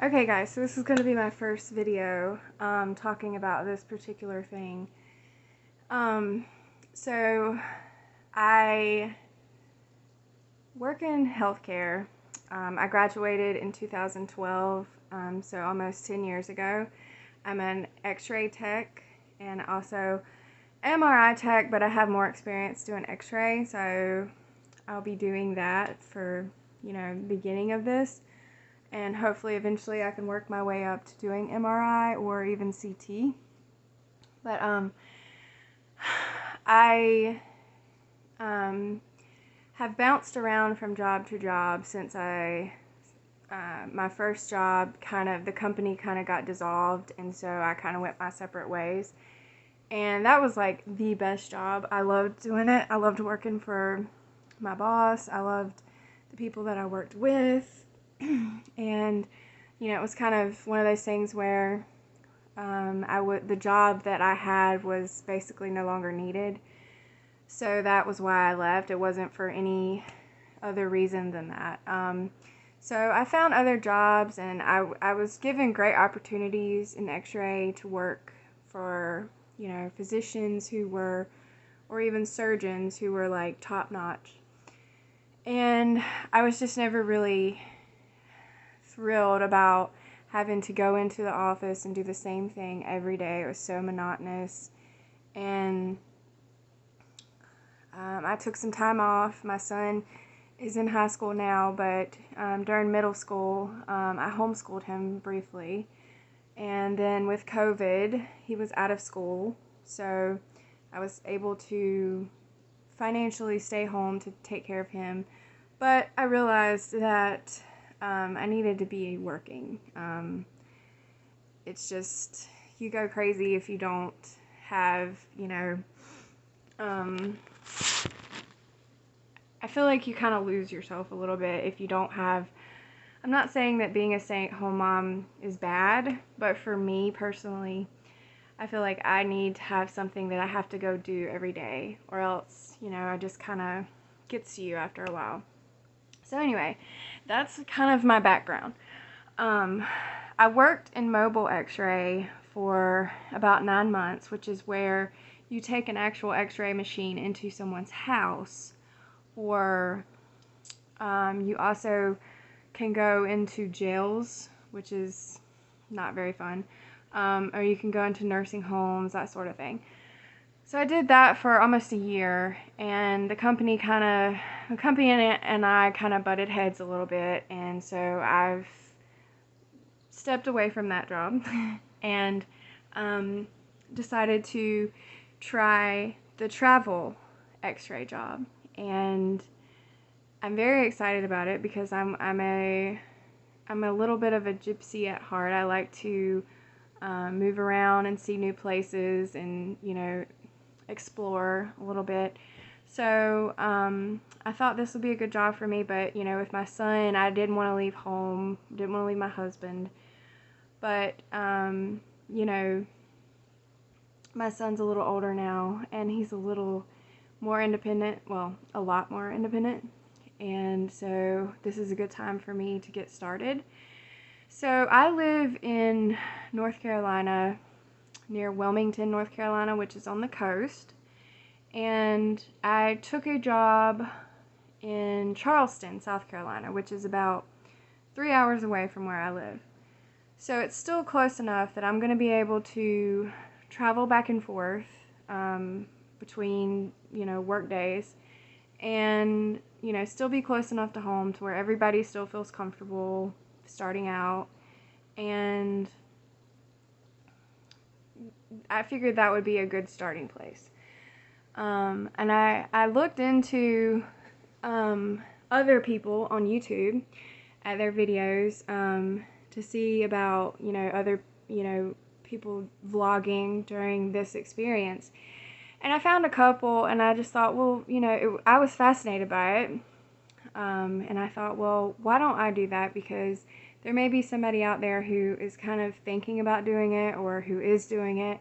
Okay guys, so this is going to be my first video talking about this particular thing. So I work in healthcare. I graduated in 2012, so almost 10 years ago. I'm an x-ray tech and also MRI tech, but I have more experience doing x-ray, so I'll be doing that for, the beginning of this. And hopefully eventually I can work my way up to doing MRI or even CT. But I have bounced around from job to job since my first job, the company kind of got dissolved, and so I kind of went my separate ways. And that was like the best job. I loved doing it. I loved working for my boss. I loved the people that I worked with. And it was kind of one of those things where the job that I had was basically no longer needed. So that was why I left. It wasn't for any other reason than that. So I found other jobs, and I was given great opportunities in x-ray to work for, physicians who were, or even surgeons who were like top notch. And I was just never really thrilled about having to go into the office and do the same thing every day. It was so monotonous. And I took some time off. My son is in high school now, but during middle school, I homeschooled him briefly. And then with COVID, he was out of school. So I was able to financially stay home to take care of him. But I realized that I needed to be working. It's just, you go crazy if you don't have, I feel like you kind of lose yourself a little bit if you don't have, I'm not saying that being a stay-at-home mom is bad, but for me personally, I feel like I need to have something that I have to go do every day, or else, I just kind of gets to you after a while. So anyway, that's kind of my background. I worked in mobile x-ray for about 9 months, which is where you take an actual x-ray machine into someone's house, or you also can go into jails, which is not very fun, or you can go into nursing homes, that sort of thing. So I did that for almost a year, and the company and I kind of butted heads a little bit, and so I've stepped away from that job and decided to try the travel x-ray job. And I'm very excited about it because I'm a little bit of a gypsy at heart. I like to move around and see new places and, explore a little bit. So I thought this would be a good job for me, but with my son, I didn't want to leave home, didn't want to leave my husband. But my son's a little older now, and he's a little more independent, well, a lot more independent, and so this is a good time for me to get started. So I live in North Carolina, near Wilmington, North Carolina, which is on the coast. And I took a job in Charleston, South Carolina, which is about 3 hours away from where I live. So it's still close enough that I'm going to be able to travel back and forth between, work days, and, still be close enough to home to where everybody still feels comfortable starting out. And I figured that would be a good starting place. And I looked into other people on YouTube at their videos to see about, other, people vlogging during this experience. And I found a couple, and I just thought, well, I was fascinated by it. And I thought, well, why don't I do that? Because there may be somebody out there who is kind of thinking about doing it, or who is doing it.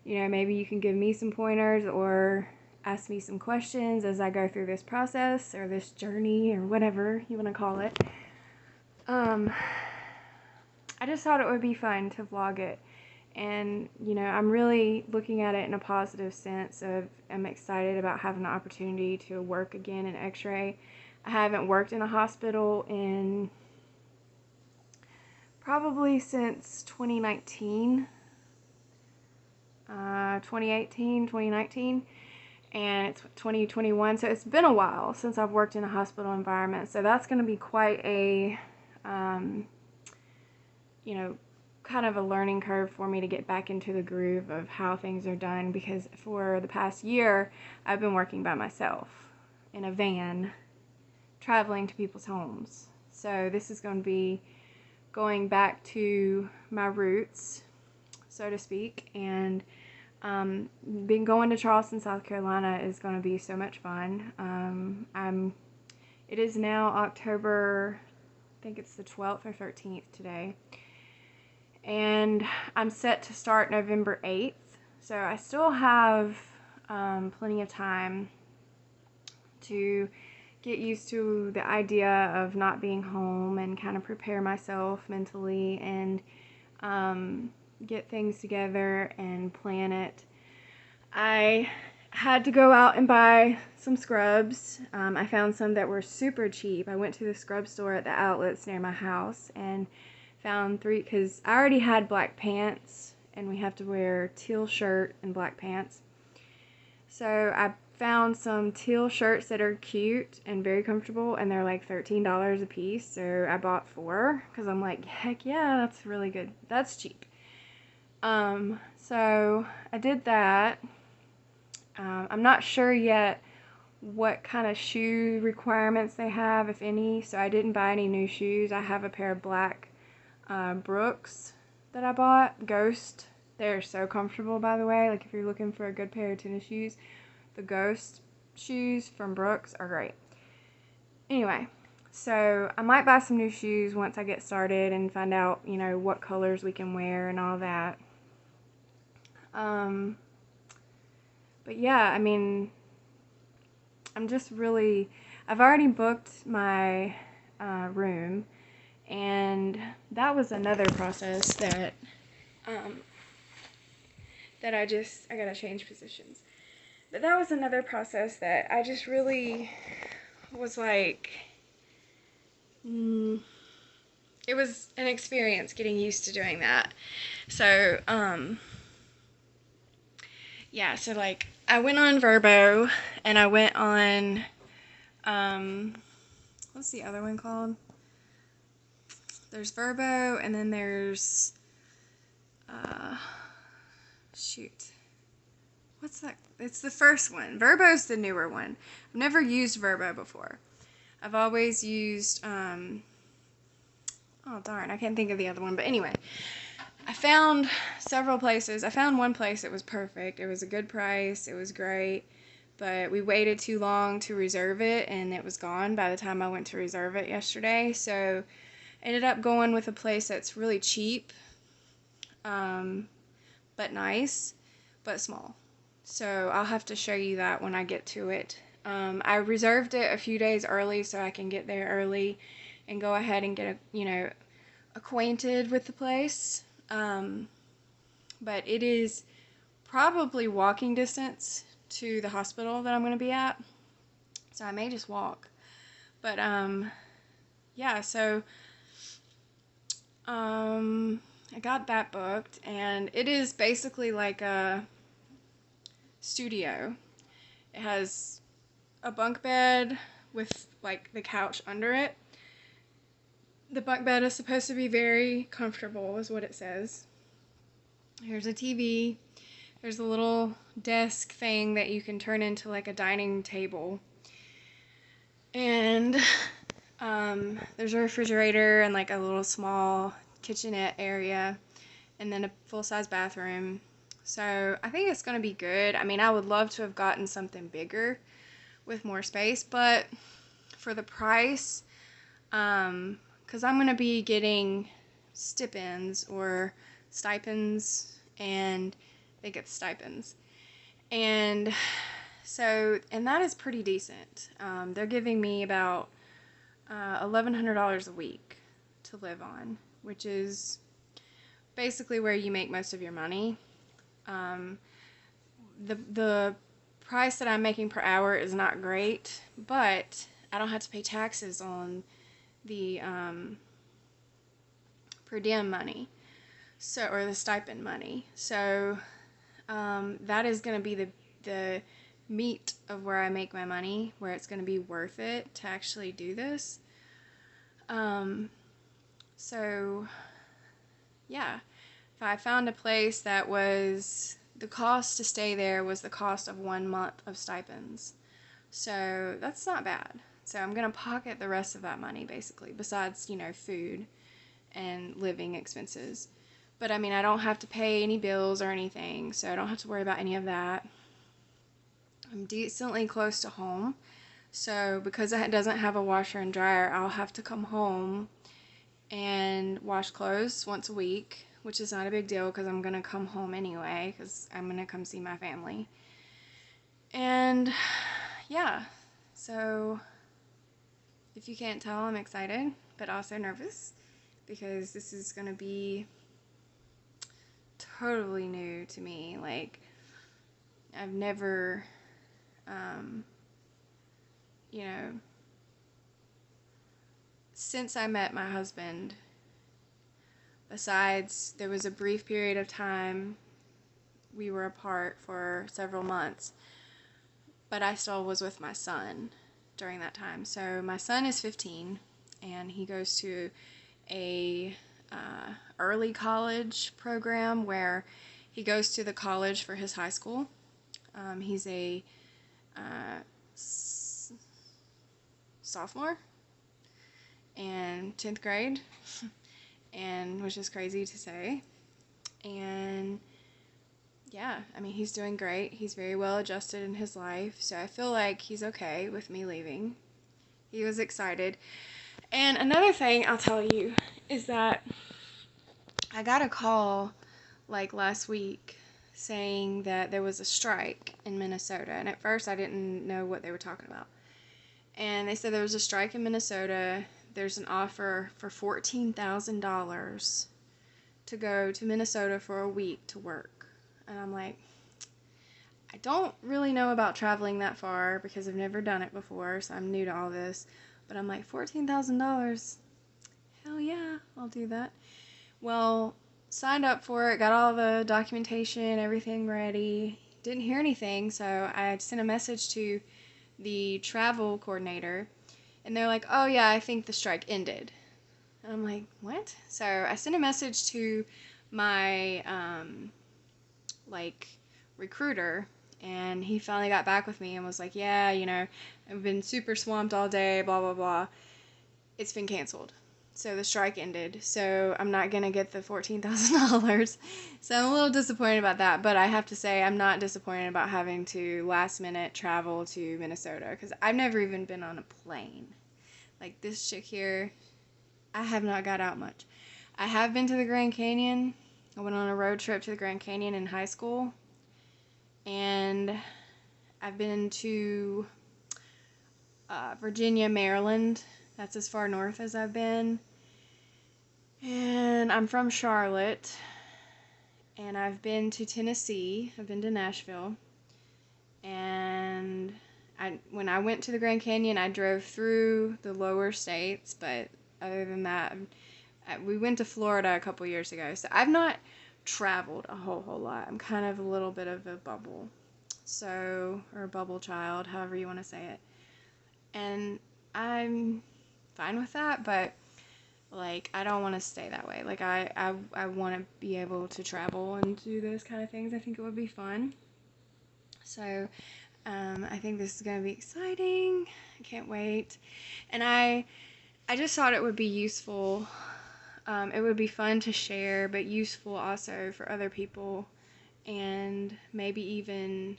Maybe you can give me some pointers or ask me some questions as I go through this process or this journey or whatever you want to call it. I just thought it would be fun to vlog it. And, you know, I'm really looking at it in a positive sense of I'm excited about having the opportunity to work again in x-ray. I haven't worked in a hospital in probably since 2019, 2018, 2019, and it's 2021, so it's been a while since I've worked in a hospital environment, so that's going to be quite a, you know, kind of a learning curve for me to get back into the groove of how things are done, because for the past year, I've been working by myself in a van, traveling to people's homes. So this is going to be going back to my roots, so to speak, and being going to Charleston, South Carolina is going to be so much fun. It is now October, I think it's the 12th or 13th today, and I'm set to start November 8th, so I still have plenty of time to get used to the idea of not being home and kind of prepare myself mentally and get things together and plan it. I had to go out and buy some scrubs. I found some that were super cheap. I went to the scrub store at the outlets near my house and found 3, because I already had black pants and we have to wear teal shirt and black pants. So I found some teal shirts that are cute and very comfortable, and they're like $13 a piece, so I bought 4 because I'm like, heck yeah, that's really good. That's cheap. So I did that. I'm not sure yet what kind of shoe requirements they have, if any, so I didn't buy any new shoes. I have a pair of black Brooks that I bought, Ghost. They're so comfortable, by the way. Like, if you're looking for a good pair of tennis shoes, the Ghost shoes from Brooks are great. Anyway, so I might buy some new shoes once I get started and find out, you know, what colors we can wear and all that. But yeah, I mean, I'm just really, I've already booked my room, and that was another process that, I gotta change positions. But that was another process that I just really was like, it was an experience getting used to doing that. So, yeah, so like, I went on Vrbo, and I went on, what's the other one called? There's Vrbo, and then there's, shoot. What's that? It's the first one. Vrbo's the newer one. I've never used Vrbo before. I've always used, oh darn, I can't think of the other one. But anyway, I found several places. I found one place that was perfect. It was a good price. It was great. But we waited too long to reserve it, and it was gone by the time I went to reserve it yesterday. So I ended up going with a place that's really cheap, but nice, but small. So I'll have to show you that when I get to it. I reserved it a few days early so I can get there early and go ahead and get, acquainted with the place. But it is probably walking distance to the hospital that I'm going to be at. So I may just walk. But, yeah, so, I got that booked, and it is basically like a studio. It has a bunk bed with like the couch under it. The bunk bed is supposed to be very comfortable, is what it says. Here's a TV. There's a little desk thing that you can turn into like a dining table. And there's a refrigerator and like a little small kitchenette area, and then a full-size bathroom. So I think it's going to be good. I mean, I would love to have gotten something bigger with more space, but for the price, because I'm going to be getting stipends or stipends, and they get stipends. And so, and that is pretty decent. They're giving me about $1,100 a week to live on, which is basically where you make most of your money. Um, the price that I'm making per hour is not great, but I don't have to pay taxes on the per diem money, so, or the stipend money. So that is going to be the meat of where I make my money, where it's going to be worth it to actually do this. So yeah, if I found a place that was, the cost to stay there was the cost of 1 month of stipends. So that's not bad. So I'm going to pocket the rest of that money basically, besides, food and living expenses. But I mean, I don't have to pay any bills or anything, so I don't have to worry about any of that. I'm decently close to home, so because it doesn't have a washer and dryer, I'll have to come home and wash clothes once a week, which is not a big deal because I'm going to come home anyway because I'm going to come see my family. And yeah, so if you can't tell, I'm excited, but also nervous because this is going to be totally new to me. Like, I've never, you know, since I met my husband, besides there was a brief period of time we were apart for several months, but I still was with my son during that time. So my son is 15 and he goes to a early college program where he goes to the college for his high school. He's a sophomore and 10th grade, and which is crazy to say. And yeah, I mean, he's doing great. He's very well adjusted in his life, so I feel like he's okay with me leaving. He was excited. And another thing I'll tell you is that I got a call like last week saying that there was a strike in Minnesota, and at first I didn't know what they were talking about. And they said there was a strike in Minnesota. There's an offer for $14,000 to go to Minnesota for a week to work. And I'm like, I don't really know about traveling that far because I've never done it before, so I'm new to all this. But I'm like, $14,000? Hell yeah, I'll do that. Well, signed up for it, got all the documentation, everything ready. Didn't hear anything, so I sent a message to the travel coordinator, and they're like, oh yeah, I think the strike ended. And I'm like, what? So I sent a message to my recruiter, and he finally got back with me and was like, yeah, I've been super swamped all day, blah blah blah. It's been canceled. So the strike ended. So I'm not gonna get the $14,000. So I'm a little disappointed about that, but I have to say I'm not disappointed about having to last minute travel to Minnesota because I've never even been on a plane. Like this chick here, I have not got out much. I have been to the Grand Canyon. I went on a road trip to the Grand Canyon in high school. And I've been to Virginia, Maryland. That's as far north as I've been. And I'm from Charlotte. And I've been to Tennessee. I've been to Nashville. And when I went to the Grand Canyon, I drove through the lower states. But other than that, we went to Florida a couple years ago. So I've not traveled a whole lot. I'm kind of a little bit of a bubble. So, or a bubble child, however you want to say it. And I'm fine with that, but like I don't want to stay that way. Like I want to be able to travel and do those kind of things. I think it would be fun. So I think this is going to be exciting. I can't wait. And I just thought it would be useful. It would be fun to share, but useful also for other people, and maybe even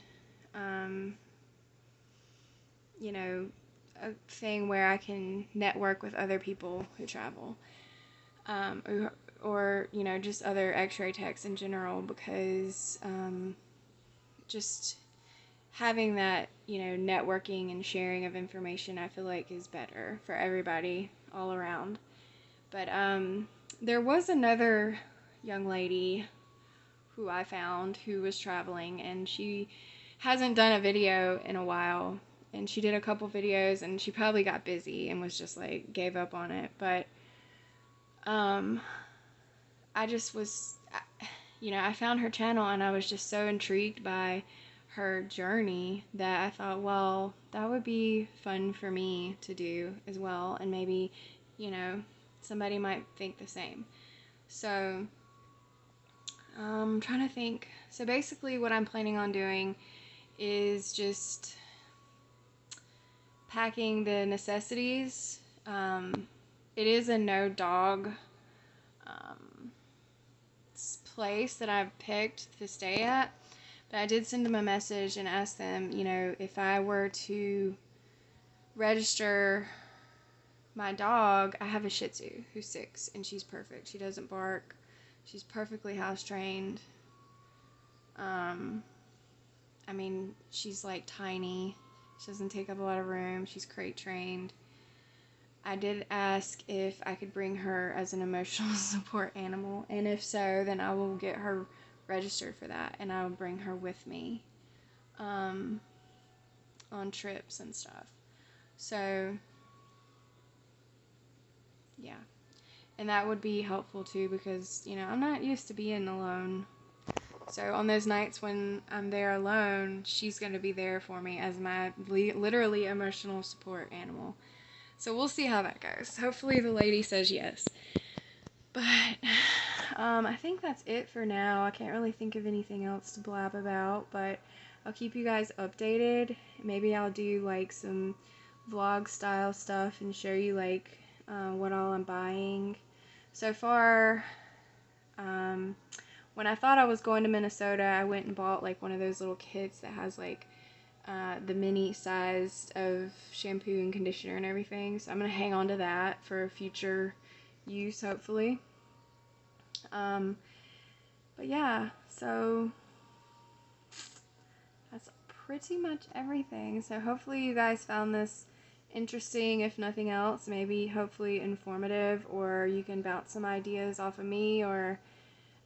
a thing where I can network with other people who travel, or just other x-ray techs in general, because just having that, networking and sharing of information, I feel like is better for everybody all around. But there was another young lady who I found who was traveling, and she hasn't done a video in a while, and she did a couple videos and she probably got busy and was just like gave up on it. But I just was, you know, I found her channel and I was just so intrigued by her journey that I thought, well, that would be fun for me to do as well, and maybe, you know, somebody might think the same. So I'm trying to think. So basically what I'm planning on doing is just packing the necessities. It is a no dog place that I've picked to stay at, but I did send them a message and ask them, you know, if I were to register my dog. I have a Shih Tzu who's 6 and she's perfect. She doesn't bark. She's perfectly house trained. I mean, she's like tiny. She doesn't take up a lot of room. She's crate trained. I did ask if I could bring her as an emotional support animal, and if so, then I will get her registered for that, and I will bring her with me on trips and stuff. So, yeah. And that would be helpful too, because, you know, I'm not used to being alone. So on those nights when I'm there alone, she's going to be there for me as my literally emotional support animal. So we'll see how that goes. Hopefully the lady says yes. But I think that's it for now. I can't really think of anything else to blab about, but I'll keep you guys updated. Maybe I'll do like some vlog style stuff and show you like what all I'm buying. So far, when I thought I was going to Minnesota, I went and bought like one of those little kits that has like the mini size of shampoo and conditioner and everything. So I'm going to hang on to that for future use, hopefully. But yeah, so that's pretty much everything. So hopefully you guys found this interesting, if nothing else, maybe hopefully informative, or you can bounce some ideas off of me, or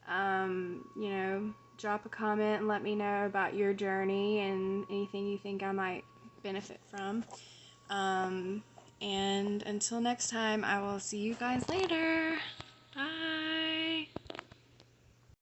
you know, drop a comment and let me know about your journey and anything you think I might benefit from. And until next time, I will see you guys later. Bye.